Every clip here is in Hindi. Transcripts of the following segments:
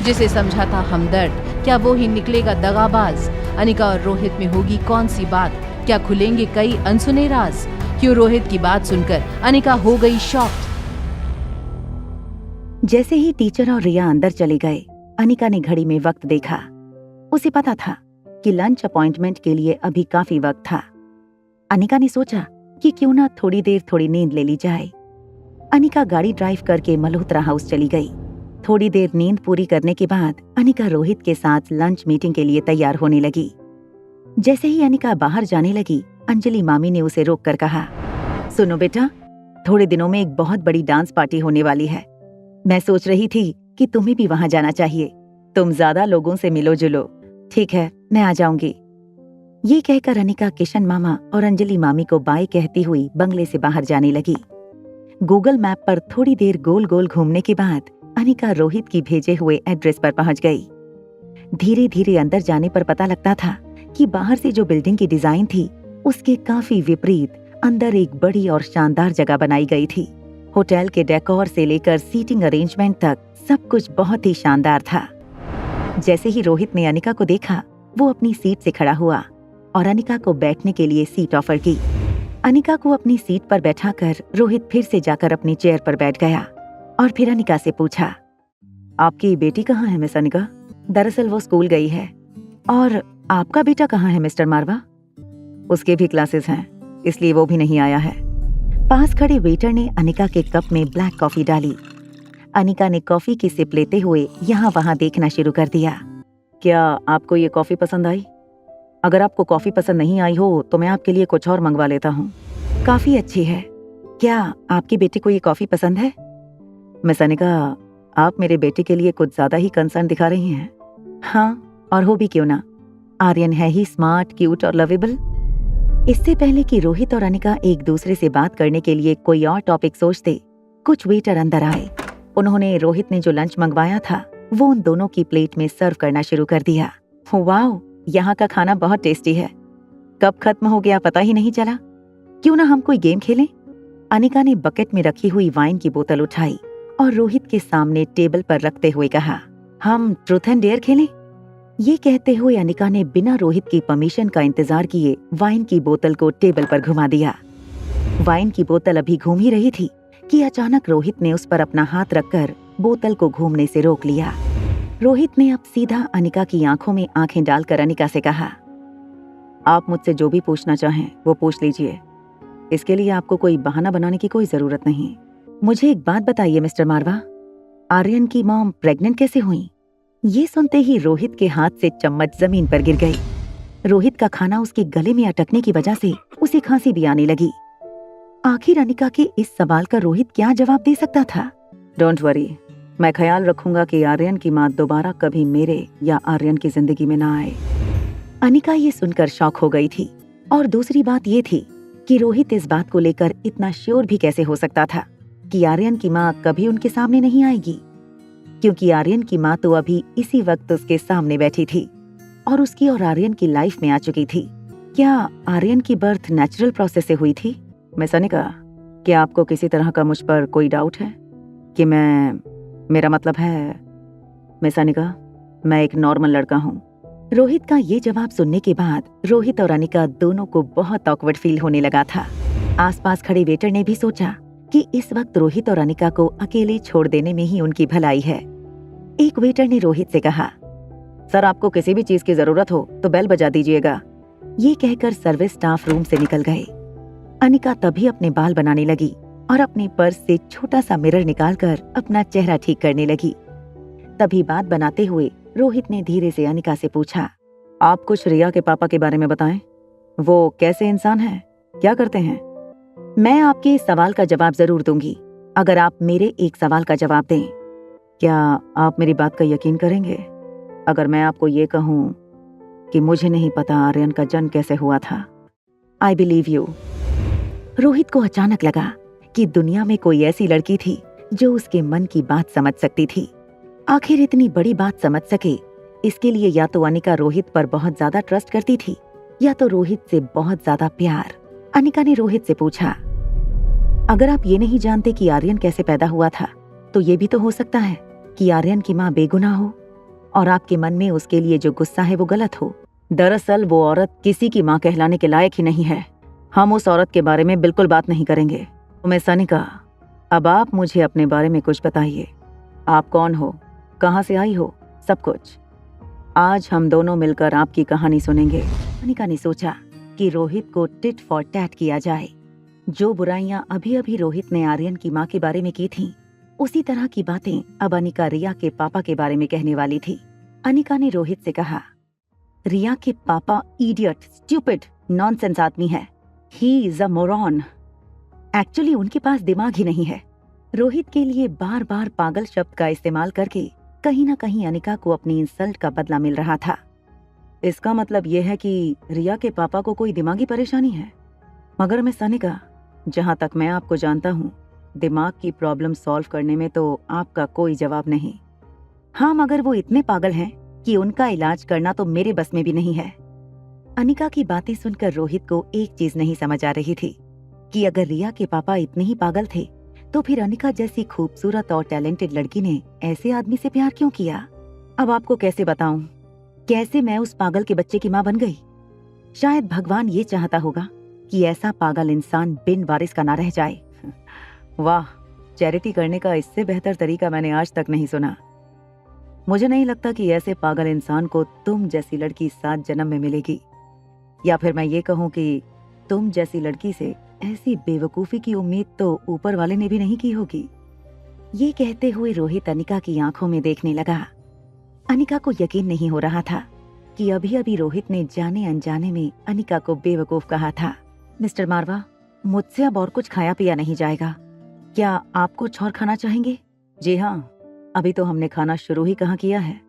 जिसे समझा था हमदर्द, क्या वो ही निकलेगा दगाबाज? अनिका और रोहित में होगी कौन सी बात? क्या खुलेंगे कई अनसुने राज? क्यों रोहित की बात सुनकर अनिका हो गई शॉक्ड? जैसे ही टीचर और रिया अंदर चले गए, अनिका ने घड़ी में वक्त देखा। उसे पता था कि लंच अपॉइंटमेंट के लिए अभी काफी वक्त था। अनिका ने सोचा कि क्यों ना थोड़ी देर थोड़ी नींद ले ली जाए। अनिका गाड़ी ड्राइव करके मल्होत्रा हाउस चली गई। थोड़ी देर नींद पूरी करने के बाद अनिका रोहित के साथ लंच मीटिंग के लिए तैयार होने लगी। जैसे ही अनिका बाहर जाने लगी, अंजलि मामी ने उसे रोक कर कहा, सुनो बेटा, थोड़े दिनों में एक बहुत बड़ी डांस पार्टी होने वाली है। मैं सोच रही थी कि तुम्हें भी वहां जाना चाहिए। तुम ज्यादा लोगों से मिलो जुलो। ठीक है, मैं आ जाऊंगी। ये कहकर अनिका किशन मामा और अंजलि मामी को बाय कहती हुई बंगले से बाहर जाने लगी। गूगल मैप पर थोड़ी देर गोल गोल घूमने के बाद अनिका रोहित की भेजे हुए एड्रेस पर पहुंच गई। धीरे धीरे अंदर जाने पर पता लगता था कि बाहर से जो बिल्डिंग की डिजाइन थी, उसके काफी विपरीत अंदर एक बड़ी और शानदार जगह बनाई गई थी। होटल के डेकोर से लेकर सीटिंग अरेंजमेंट तक सब कुछ बहुत ही शानदार था। जैसे ही रोहित ने अनिका को देखा, वो अपनी सीट से खड़ा हुआ और अनिका को बैठने के लिए सीट ऑफर की। अनिका को अपनी सीट पर बैठाकर रोहित फिर से जाकर अपनी चेयर पर बैठ गया और फिर अनिका से पूछा, आपकी बेटी कहाँ है मिस अनिका? दरअसल वो स्कूल गई है। और आपका बेटा कहाँ है मिस्टर मारवा? उसके भी क्लासेस हैं, इसलिए वो भी नहीं आया है। पास खड़े वेटर ने अनिका के कप में ब्लैक कॉफी डाली। अनिका ने कॉफी की सिप लेते हुए यहाँ वहाँ देखना शुरू कर दिया। क्या आपको ये कॉफी पसंद आई? अगर आपको कॉफी पसंद नहीं आई हो तो मैं आपके लिए कुछ और मंगवा लेता हूँ। काफी अच्छी है। क्या आपके बेटे को ये कॉफी पसंद है? मिस अनिका, आप मेरे बेटे के लिए कुछ ज्यादा ही कंसर्न दिखा रही हैं। हाँ, और हो भी क्यों ना। आर्यन है ही स्मार्ट, क्यूट और लवेबल। इससे पहले कि रोहित और अनिका एक दूसरे से बात करने के लिए कोई और टॉपिक सोचते, कुछ वेटर अंदर आए। उन्होंने रोहित ने जो लंच मंगवाया था वो उन दोनों की प्लेट में सर्व करना शुरू कर दिया। वाओ, यहाँ का खाना बहुत टेस्टी है। कब खत्म हो गया पता ही नहीं चला। क्यों ना हम कोई गेम खेलें? अनिका ने बकेट में रखी हुई वाइन की बोतल उठाई और रोहित के सामने टेबल पर रखते हुए कहा, हम ट्रूथ एंड डेयर खेलें? ये कहते हुए अनिका ने बिना रोहित की परमिशन का इंतजार किए वाइन की बोतल को टेबल पर घुमा दिया। वाइन की बोतल अभी घूम ही रही थी कि अचानक रोहित ने उस पर अपना हाथ रखकर बोतल को घूमने से रोक लिया। रोहित ने अब सीधा अनिका की आंखों में आंखें डालकर अनिका से कहा, आप मुझसे जो भी पूछना चाहें वो पूछ लीजिए। इसके लिए आपको कोई बहाना बनाने की कोई जरूरत नहीं। मुझे एक बात बताइए मिस्टर मारवा, आर्यन की मॉम प्रेग्नेंट कैसे हुई? ये सुनते ही रोहित के हाथ से चम्मच जमीन पर गिर गई। रोहित का खाना उसके गले में अटकने की वजह से उसे खांसी भी आने लगी। आखिर अनिका के इस सवाल का रोहित क्या जवाब दे सकता था? डोंट वरी, मैं ख्याल रखूंगा कि आर्यन की माँ दोबारा कभी मेरे या आर्यन की जिंदगी में ना आए। अनिका ये सुनकर शॉक हो गई थी। और दूसरी बात ये थी कि रोहित इस बात को लेकर इतना श्योर भी कैसे हो सकता था कि आर्यन की माँ कभी उनके सामने नहीं आएगी, क्योंकि आर्यन की माँ तो अभी इसी वक्त उसके सामने बैठी थी और उसकी और आर्यन की लाइफ में आ चुकी थी। क्या आर्यन की बर्थ नेचुरल प्रोसेस से हुई थी? मिस अनिका, क्या आपको किसी तरह का मुझ पर कोई डाउट है कि मेरा मतलब है मिस अनिका, मैं एक नॉर्मल लड़का हूँ। रोहित का ये जवाब सुनने के बाद रोहित और अनिका दोनों को बहुत ऑकवर्ड फील होने लगा था। आसपास खड़े वेटर ने भी सोचा कि इस वक्त रोहित और अनिका को अकेले छोड़ देने में ही उनकी भलाई है। एक वेटर ने रोहित से कहा, सर आपको किसी भी चीज की जरूरत हो तो बेल बजा दीजिएगा। ये कहकर सर्विस स्टाफ रूम से निकल गए। अनिका तभी अपने बाल बनाने लगी और अपने पर्स से छोटा सा मिरर निकालकर अपना चेहरा ठीक करने लगी। तभी बात बनाते हुए रोहित ने धीरे से अनिका से पूछा, आप कुछ रिया के पापा के बारे में बताएं। वो कैसे इंसान हैं, क्या करते हैं? मैं आपके इस सवाल का जवाब जरूर दूंगी अगर आप मेरे एक सवाल का जवाब दें। क्या आप मेरी बात का यकीन करेंगे अगर मैं आपको ये कहूं कि मुझे नहीं पता आर्यन का जन्म कैसे हुआ था? I believe you. रोहित को अचानक लगा कि दुनिया में कोई ऐसी लड़की थी जो उसके मन की बात समझ सकती थी। आखिर इतनी बड़ी बात समझ सके, इसके लिए या तो अनिका रोहित पर बहुत ज्यादा ट्रस्ट करती थी या तो रोहित से बहुत ज्यादा प्यार। अनिका ने रोहित से पूछा, अगर आप ये नहीं जानते कि आर्यन कैसे पैदा हुआ था तो ये भी तो हो सकता है कि आर्यन की माँ बेगुनाह हो। क्या आप मुझे ये बता सकते हैं और आपके मन में उसके लिए जो गुस्सा है वो गलत हो। दरअसल वो औरत किसी की माँ कहलाने के लायक ही नहीं है। हम उस औरत के बारे में बिल्कुल बात नहीं करेंगे। तो मैं सनिका, अब आप मुझे अपने बारे में कुछ बताइए। आप कौन हो, कहाँ से आई हो, सब कुछ। आज हम दोनों मिलकर आपकी कहानी सुनेंगे। अनिका ने सोचा कि रोहित को टिट फॉर टैट किया जाए। जो बुराइयां अभी अभी रोहित ने आर्यन की माँ के बारे में की थीं, उसी तरह की बातें अब अनिका रिया के पापा के बारे में कहने वाली थी। अनिका ने रोहित से कहा, रिया के पापा इडियट, स्टूपिड, नॉनसेंस आदमी है। He is a moron. Actually उनके पास दिमाग ही नहीं है। रोहित के लिए बार बार पागल शब्द का इस्तेमाल करके कहीं ना कहीं अनिका को अपनी इंसल्ट का बदला मिल रहा था। इसका मतलब यह है कि रिया के पापा को कोई दिमागी परेशानी है। मगर मिस अनिका, जहाँ तक मैं आपको जानता हूँ, दिमाग की प्रॉब्लम सॉल्व करने में तो आपका कोई जवाब नहीं। हाँ, मगर वो इतने पागल हैं कि उनका इलाज करना तो मेरे बस में भी नहीं है। अनिका की बातें सुनकर रोहित को एक चीज नहीं समझ आ रही थी कि अगर रिया के पापा इतने ही पागल थे तो फिर अनिका जैसी खूबसूरत और टैलेंटेड लड़की ने ऐसे आदमी से प्यार क्यों किया। अब आपको कैसे बताऊं, कैसे मैं उस पागल के बच्चे की माँ बन गई। शायद भगवान ये चाहता होगा कि ऐसा पागल इंसान बिन वारिस का ना रह जाए। वाह, चैरिटी करने का इससे बेहतर तरीका मैंने आज तक नहीं सुना। मुझे नहीं लगता कि ऐसे पागल इंसान को तुम जैसी लड़की 7 जन्म में मिलेगी, या फिर मैं ये कहूँ कि तुम जैसी लड़की से ऐसी बेवकूफी की उम्मीद तो ऊपर वाले ने भी नहीं की होगी। ये कहते हुए रोहित अनिका की आंखों में देखने लगा। अनिका को यकीन नहीं हो रहा था कि अभी अभी रोहित ने जाने अनजाने में अनिका को बेवकूफ कहा था। मिस्टर मारवा, मुझसे अब और कुछ खाया पिया नहीं जाएगा। क्या आप कुछ और खाना चाहेंगे? जी हाँ, अभी तो हमने खाना शुरू ही कहाँ किया है,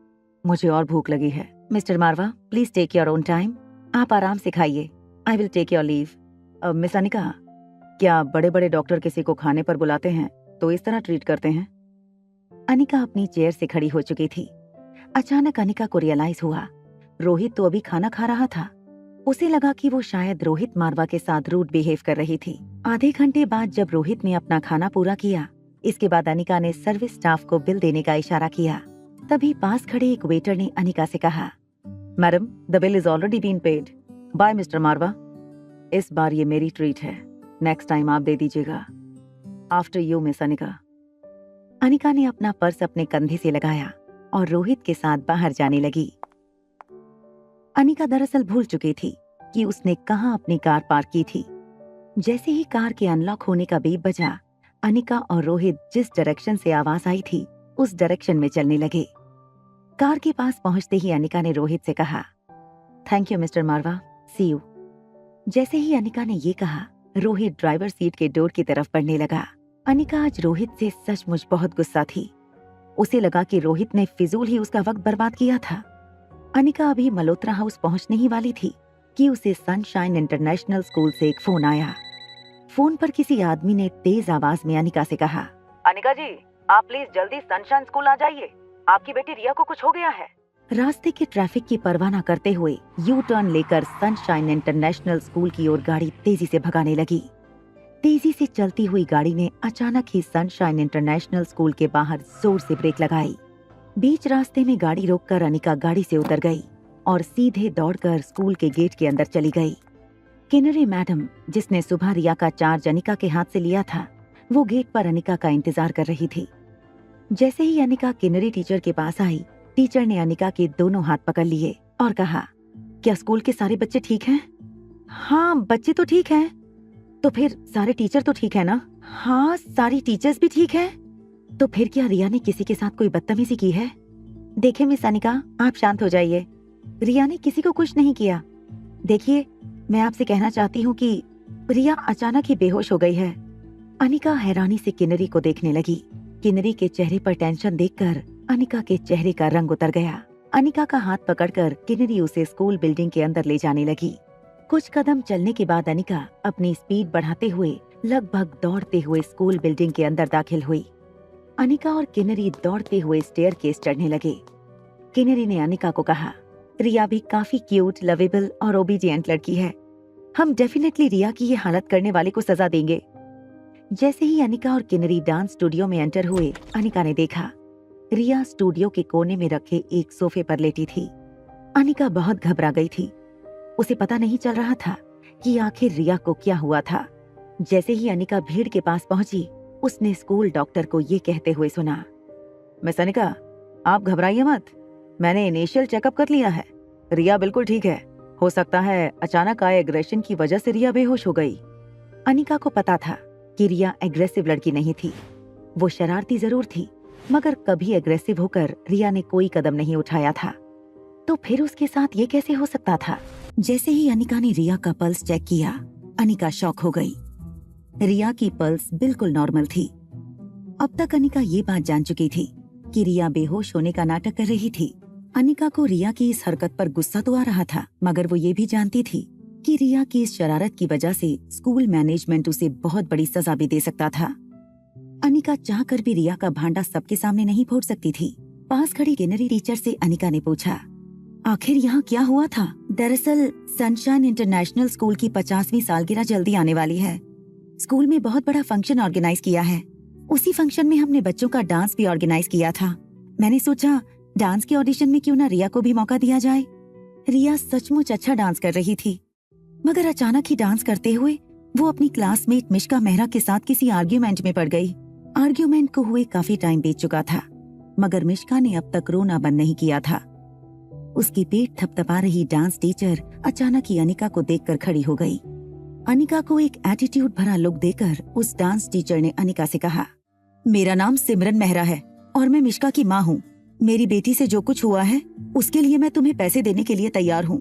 मुझे और भूख लगी है। Mister Marwa, please take your own time. आप आराम से खाइए। I will take your leave. Miss Anika, क्या बड़े बड़े डॉक्टर किसी को खाने पर बुलाते हैं तो इस तरह ट्रीट करते हैं? अनिका अपनी चेयर से खड़ी हो चुकी थी। अचानक अनिका को रियलाइज हुआ, रोहित तो अभी खाना खा रहा था। उसे लगा कि वो शायद रोहित मारवा के साथ रूड बिहेव कर रही थी। आधे घंटे बाद जब रोहित ने अपना खाना पूरा किया, इसके बाद अनिका ने सर्विस स्टाफ को बिल देने का इशारा किया। तभी पास खड़े एक वेटर ने अनिका से कहा, madam, the bill is already been paid. By mister Marwa. इस बार ये मेरी ट्रीट है, नेक्स्ट टाइम आप दे दीजिएगा। After you miss Anika. Anika ने अपना पर्स अपने कंधे से लगाया और रोहित के साथ बाहर जाने लगी। अनिका दरअसल भूल चुकी थी कि उसने कहाँ अपनी कार पार्क की थी। जैसे ही कार के अनलॉक होने का बीप बजा, अनिका और रोहित जिस डायरेक्शन से आवाज आई थी उस डायरेक्शन में चलने लगे। कार के पास पहुंचते ही अनिका ने रोहित से कहा, thank you mister Marwa, see you. जैसे ही अनिका ने ये कहा, रोहित ड्राइवर सीट के डोर की तरफ बढ़ने लगा। अनिका आज रोहित से सचमुच बहुत गुस्सा थी। उसे लगा कि रोहित ने फिजूल ही उसका वक्त बर्बाद किया था। अनिका अभी मल्होत्रा हाउस पहुंचने ही वाली थी कि उसे सनशाइन इंटरनेशनल स्कूल से एक फोन आया। फोन पर किसी आदमी ने तेज आवाज में अनिका से कहा, अनिका जी, आप प्लीज जल्दी सनशाइन स्कूल आ जाइए, आपकी बेटी रिया को कुछ हो गया है। रास्ते के ट्रैफिक की परवाह न करते हुए यू टर्न लेकर सनशाइन इंटरनेशनल स्कूल की ओर गाड़ी तेजी से भगाने लगी। तेजी से चलती हुई गाड़ी ने अचानक ही सनशाइन इंटरनेशनल स्कूल के बाहर जोर से ब्रेक लगाई। बीच रास्ते में गाड़ी रोककर अनिका गाड़ी से उतर गई और सीधे दौड़कर स्कूल के गेट के अंदर चली गई। किनरी मैडम, जिसने सुबह रिया का चार्ज अनिका के हाथ से लिया था, वो गेट पर अनिका का इंतजार कर रही थी। जैसे ही अनिका किनरी टीचर के पास आई, टीचर ने अनिका के दोनों हाथ पकड़ लिए और कहा, क्या स्कूल के सारे बच्चे ठीक हैं? हाँ, बच्चे तो ठीक हैं। तो फिर सारे टीचर तो ठीक है ना? हाँ, सारी टीचर्स भी ठीक हैं। तो फिर क्या रिया ने किसी के साथ कोई बदतमीजी की है? देखिए मिस अनिका, आप शांत हो जाइए। रिया ने किसी को कुछ नहीं किया। देखिए, मैं आपसे कहना चाहती हूँ कि रिया अचानक ही बेहोश हो गई है। अनिका हैरानी से किन्नरी को देखने लगी। किन्नरी के चेहरे पर टेंशन देखकर अनिका के चेहरे का रंग उतर गया। अनिका का हाथ पकड़कर किन्नरी उसे स्कूल बिल्डिंग के अंदर ले जाने लगी। कुछ कदम चलने के बाद अनिका अपनी स्पीड बढ़ाते हुए लगभग दौड़ते हुए स्कूल बिल्डिंग के अंदर दाखिल हुई। अनिका और किन्नरी दौड़ते हुए स्टेयरकेस चढ़ने लगे। किन्नरी ने अनिका को कहा, रिया भी काफी क्यूट, लवेबल और ओबीडिएंट लड़की है। हम डेफिनेटली रिया की ये हालत करने वाले को सजा देंगे। जैसे ही अनिका और किन्नरी डांस स्टूडियो में एंटर हुए, अनिका ने देखा रिया स्टूडियो के कोने में रखे एक सोफे पर लेटी थी। अनिका बहुत घबरा गई थी। उसे पता नहीं चल रहा था कि आखिर रिया को क्या हुआ था। जैसे ही अनिका भीड़ के पास पहुंची, उसने स्कूल डॉक्टर को ये कहते हुए सुना, मिस अनिका, आप घबराइए मत, मैंने इनिशियल चेकअप कर लिया है, रिया बिल्कुल ठीक है। हो सकता है अचानक आए एग्रेशन की वजह से रिया बेहोश हो गई। अनिका को पता था कि रिया एग्रेसिव लड़की नहीं थी। वो शरारती जरूर थी, मगर कभी एग्रेसिव होकर रिया ने कोई कदम नहीं उठाया था। तो फिर उसके साथ ये कैसे हो सकता था? जैसे ही अनिका ने रिया का पल्स चेक किया, अनिका शॉक हो गई। रिया की पल्स बिल्कुल नॉर्मल थी। अब तक अनिका ये बात जान चुकी थी कि रिया बेहोश होने का नाटक कर रही थी। अनिका को रिया की इस हरकत पर गुस्सा तो आ रहा था, मगर वो ये भी जानती थी कि रिया की इस शरारत की वजह से स्कूल मैनेजमेंट उसे बहुत बड़ी सजा भी दे सकता था। अनिका चाहकर भी रिया का भांडा सबके सामने नहीं फोड़ सकती थी। पास खड़ी किन्नरी टीचर से अनिका ने पूछा, आखिर यहाँ क्या हुआ था? दरअसल सनशाइन इंटरनेशनल स्कूल की 50वीं सालगिरह जल्दी आने वाली है। स्कूल में बहुत बड़ा फंक्शन ऑर्गेनाइज किया है। उसी फंक्शन में हमने बच्चों का डांस भी ऑर्गेनाइज किया था। मैंने सोचा डांस के ऑडिशन में क्यों ना रिया को भी मौका दिया जाए। रिया सचमुच अच्छा डांस कर रही थी, मगर अचानक ही डांस करते हुए वो अपनी क्लासमेट मिश्का मेहरा के साथ किसी आर्ग्यूमेंट में पड़ गई। आर्ग्यूमेंट को हुए काफी टाइम बीत चुका था, मगर मिश्का ने अब तक रोना बंद नहीं किया था। उसकी पीठ थपथपा रही डांस टीचर अचानक ही अनिका को देखकर खड़ी हो गई। अनिका को एक एटीट्यूड भरा लुक देकर उस डांस टीचर ने अनिका से कहा, मेरा नाम सिमरन मेहरा है और मैं मिश्का की माँ हूँ। मेरी बेटी से जो कुछ हुआ है उसके लिए मैं तुम्हें पैसे देने के लिए तैयार हूँ।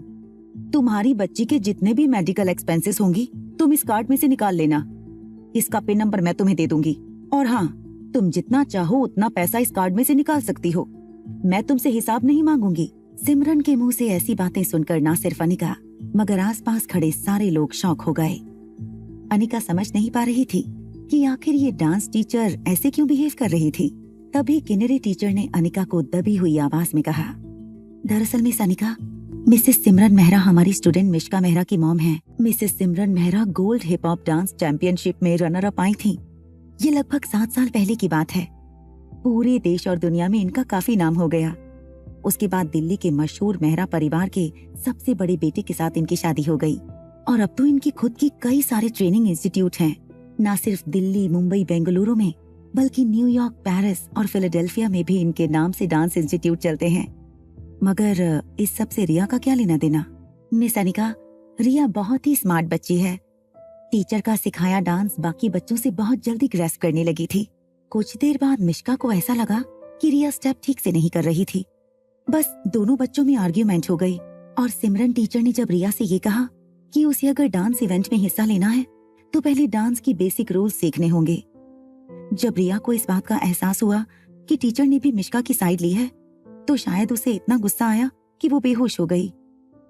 तुम्हारी बच्ची के जितने भी मेडिकल एक्सपेंसेस होंगी तुम इस कार्ड में से निकाल लेना। इसका पिन नंबर मैं तुम्हें दे दूंगी, और हाँ, तुम जितना चाहो उतना पैसा इस कार्ड में से निकाल सकती हो। मैं तुमसे हिसाब नहीं मांगूंगी। सिमरन के मुंह से ऐसी बातें सुनकर ना सिर्फ अनिका मगर आसपास खड़े सारे लोग शॉक हो गए। अनिका समझ नहीं पा रही थी कि आखिर ये डांस टीचर ऐसे क्यों बिहेव कर रही थी। तभी किन्नरी टीचर ने अनिका को दबी हुई आवाज में कहा, दरअसल मिस अनिका, मिसेस सिमरन मेहरा हमारी स्टूडेंट मिश्का मेहरा की मॉम है। Mrs Simran Mehra gold hip hop dance championship में रनर अप आई थी। ये लगभग 7 साल पहले की बात है। पूरे देश और दुनिया में इनका काफी नाम हो गया। उसके बाद दिल्ली के मशहूर मेहरा परिवार के सबसे बड़े बेटे के साथ इनकी शादी हो गई, और अब तो इनकी खुद की कई सारे ट्रेनिंग इंस्टीट्यूट हैं। न सिर्फ दिल्ली, मुंबई, बेंगलुरु में, बल्कि न्यूयॉर्क, पेरिस और फिलाडेल्फिया में भी इनके नाम से डांस इंस्टीट्यूट चलते हैं। मगर इस सब से रिया का क्या लेना देना? मिस अनिका, रिया बहुत ही स्मार्ट बच्ची है। टीचर का सिखाया डांस बाकी बच्चों से बहुत जल्दी ग्रैस्प करने लगी थी। कुछ देर बाद मिश्का को ऐसा लगा कि रिया स्टेप ठीक से नहीं कर रही थी। बस दोनों बच्चों में आर्ग्यूमेंट हो गई, और सिमरन टीचर ने जब रिया से ये कहा कि उसे अगर डांस इवेंट में हिस्सा लेना है तो पहले डांस की बेसिक रूल्स सीखने होंगे। जब रिया को इस बात का एहसास हुआ कि टीचर ने भी मिश्का की साइड ली है, तो शायद उसे इतना गुस्सा आया कि वो बेहोश हो गई।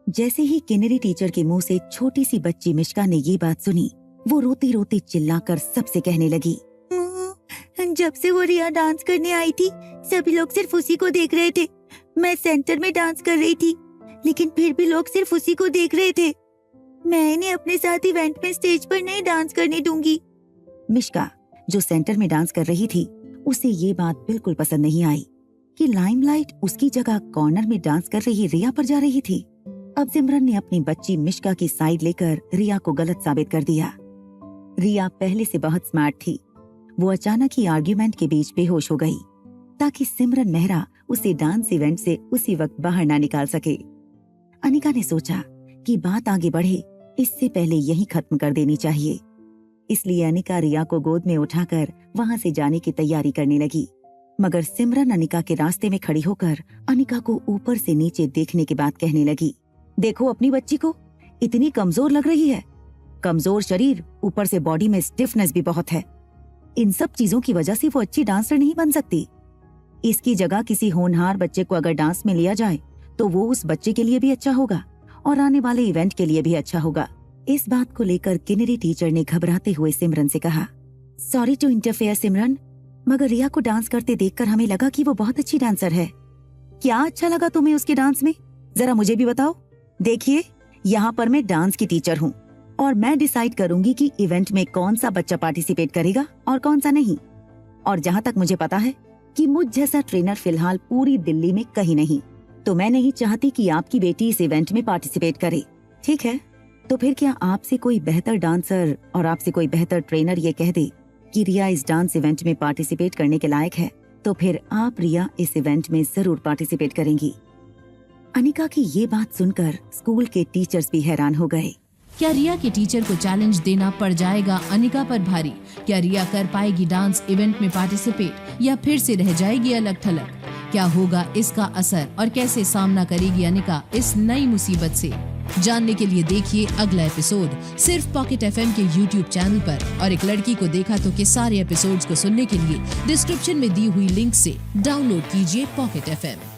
जैसे ही किन्नरी टीचर के मुंह से छोटी सी बच्ची मिश्का ने ये बात सुनी, वो रोती रोती चिल्लाकर सबसे कहने लगी, जब से वो रिया डांस करने आई थी सभी लोग सिर्फ उसी को देख रहे थे। मैं सेंटर में डांस कर रही थी, लेकिन फिर भी लोग सिर्फ उसी को देख रहे थे। मैं इन्हें अपने साथ इवेंट में स्टेज पर नहीं डांस करने दूंगी। मिश्का, जो सेंटर में डांस कर रही थी, उसे ये बात बिल्कुल पसंद नहीं आई कि लाइमलाइट उसकी जगह कॉर्नर में डांस कर रही रिया पर जा रही थी। अब सिमरन ने अपनी बच्ची मिश्का की साइड लेकर रिया को गलत साबित कर दिया। रिया पहले से बहुत स्मार्ट थी। वो अचानक ही आर्ग्यूमेंट के बीच बेहोश हो गई, ताकि सिमरन मेहरा उसे डांस इवेंट से उसी वक्त बाहर ना निकाल सके। अनिका ने सोचा कि बात आगे बढ़े इससे पहले यही खत्म कर देनी चाहिए। इसलिए अनिका रिया को गोद में उठाकर वहां से जाने की तैयारी करने लगी, मगर सिमरन अनिका के रास्ते में खड़ी होकर अनिका को ऊपर से नीचे देखने के बाद कहने लगी, देखो अपनी बच्ची को, इतनी कमजोर लग रही है। कमजोर शरीर, ऊपर से बॉडी में स्टिफनेस भी बहुत है। इन सब चीजों की वजह से वो अच्छी डांसर नहीं बन सकती। इसकी जगह किसी होनहार बच्चे को अगर डांस में लिया जाए तो वो उस बच्चे के लिए भी अच्छा होगा और आने वाले इवेंट के लिए भी अच्छा होगा। इस बात को लेकर किन्नरी टीचर ने घबराते हुए सिमरन से कहा, सॉरी टू इंटरफेयर सिमरन, मगर रिया को डांस करते देखकर हमें लगा कि वो बहुत अच्छी डांसर है। क्या अच्छा लगा तुम्हें उसके डांस में? जरा मुझे भी बताओ। देखिए, यहाँ पर मैं डांस की टीचर हूँ और मैं डिसाइड करूंगी कि इवेंट में कौन सा बच्चा पार्टिसिपेट करेगा और कौन सा नहीं। और जहाँ तक मुझे पता है कि मुझ जैसा ट्रेनर फिलहाल पूरी दिल्ली में कहीं नहीं, तो मैं नहीं चाहती कि आपकी बेटी इस इवेंट में पार्टिसिपेट करे। ठीक है, तो फिर क्या आपसे कोई बेहतर डांसर और आपसे कोई बेहतर ट्रेनर ये कह दे कि रिया इस डांस इवेंट में पार्टिसिपेट करने के लायक है, तो फिर आप रिया इस इवेंट में जरूर पार्टिसिपेट करेंगी। अनिका की ये बात सुनकर स्कूल के टीचर्स भी हैरान हो गए। क्या रिया के टीचर को चैलेंज देना पड़ जाएगा अनिका पर भारी? क्या रिया कर पाएगी डांस इवेंट में पार्टिसिपेट या फिर से रह जाएगी अलग थलग? क्या होगा इसका असर और कैसे सामना करेगी अनिका इस नई मुसीबत से? जानने के लिए देखिए अगला एपिसोड सिर्फ पॉकेट FM के YouTube चैनल पर। और एक लड़की को देखा तो के सारे एपिसोड्स को सुनने के लिए डिस्क्रिप्शन में दी हुई लिंक से डाउनलोड कीजिए पॉकेट FM।